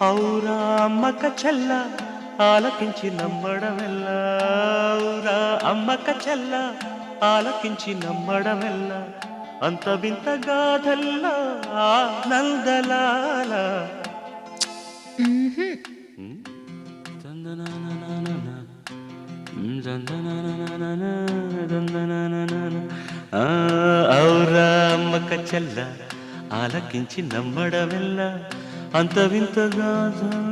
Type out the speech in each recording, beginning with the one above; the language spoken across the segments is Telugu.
ఔరా అమ్మక చెల్ల ఆలకించి నమ్మడమెల్ల ఔరా అమ్మక చెల్ల ఆలకించి నమ్మడమెల్ల అంత వింత గాథల్లా ఆనందలాల ఔరా అమ్మక చెల్ల ఆలకించి నమ్మడమెల్ల అంత వింత గాథల్లా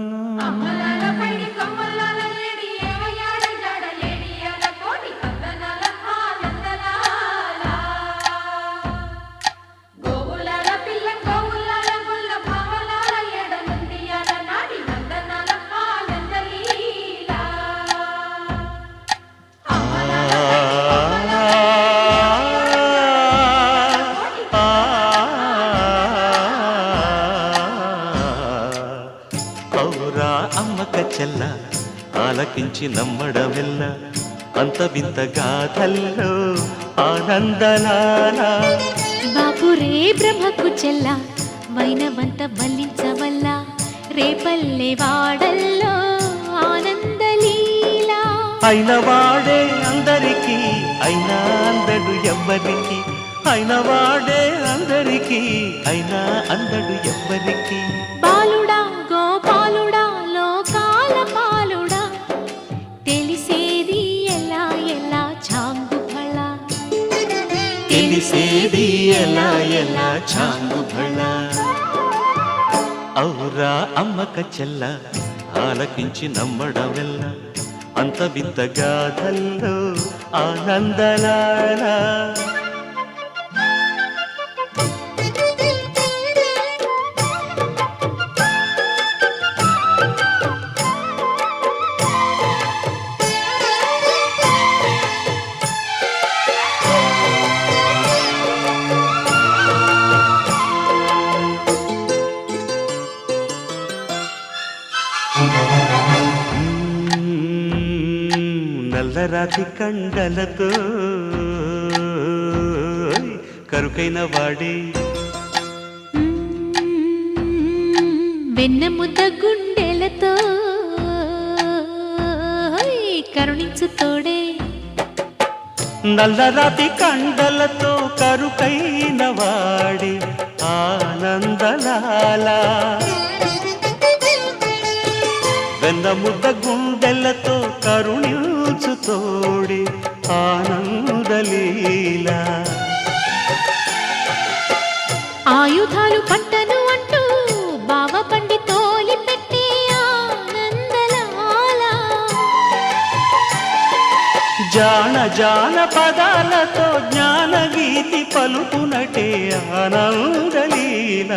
ఔరా అమ్మక చెల్ల ఆలకించి నమ్మడమెల్ల అంత వింత గాథల్లో ఆనందలాల బాపురే బ్రహ్మకు చెల్ల వైనవంత వల్లించవల్ల రేపల్లె వాడల్లో ఆనందలీలా అయిన వాడే అందరికీ అయినా అందడు ఎవ్వరికి అయిన వాడే అందరికీ అయినా అందడు ఎవ్వరికి బాలుడా గోపాలుడా లోకాల పాలుడా తెలిసేది ఎలా ఎలా చాంగు ఫళ తెలిసేది ఎలా ఎలా చాంగు భళ ఔరా అమ్మక చెల్ల ఆలకించి నమ్మడమెల్ల అంత వింత గాథల్లో ఆనందలాల నల్లరాతి కండలతో కరుకైన వాడే వెన్న ముద్ద గుండెలతో కరుణించు తోడే నల్లరాతి కండలతో కరుకైన వాడే ఆనందలాల వెన్న ముద్ద గుండెలతో కరుణించు తోడే ఆనందలీల ఆయుధాలు పట్టను అంటూ బావ పండి తోలి పెట్టే ఆనందలాల జాన జాన పదాలతో జ్ఞానగీతి పలుకునటే ఆనందలీల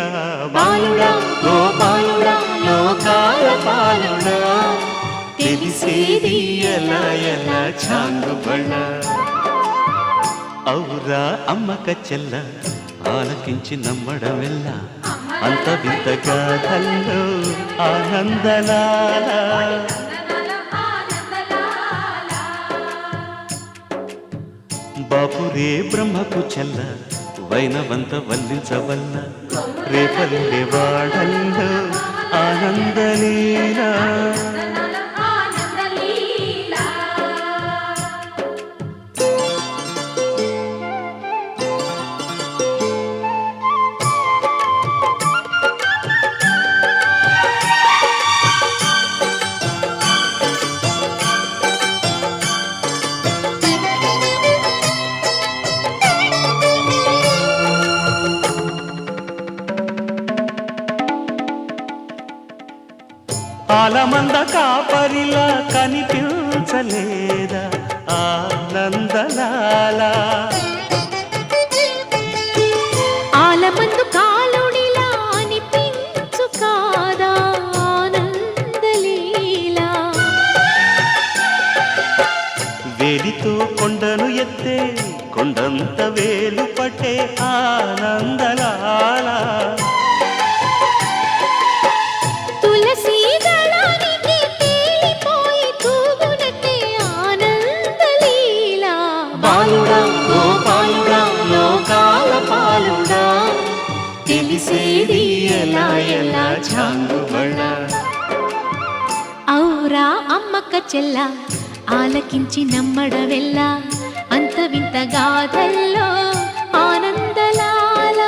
బాలుడా గోపాలుడా లోకాల పాలుడా తెలిసేది ఎలా ఎలా చాంగు బళ్ళ ఔరా అమ్మక చెల్ల ఆలకించి నమ్మడమెల్ల అంత వింత గాథల్లో ఆనందలాల బాపురే బ్రహ్మకు చెల్ల వైనవంత వల్లించవల్ల రేపల్లె వాడల్లో ఆనందలీలా ఆలమంద కాపరిలా కనిపించలేదా ఆనందలాల ఆలమందు కాలుడిలా అనిపించు కాదా ఆనందలీలా వేలితో కొండను ఎత్తే కొండంత వేలు పట్టే ఆనందలాల తులసి దళానికి తేలిపోయి తూగునట్టే ఆనందలీలా బాలుడా గోపాలుడా లోకాల పాలుడా తెలిసేది ఎలా ఎలా చాంగుబళ. ఔరా అమ్మక్క చెల్ల ఆలకించి నమ్మడవెల్ల అంత వింత గాథల్లో ఆనందలాల.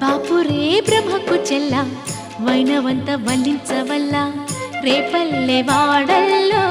బాపురే బ్రహ్మకు చెల్ల వైనవంత వల్లించవల్ల రేపల్లె వాడల్లో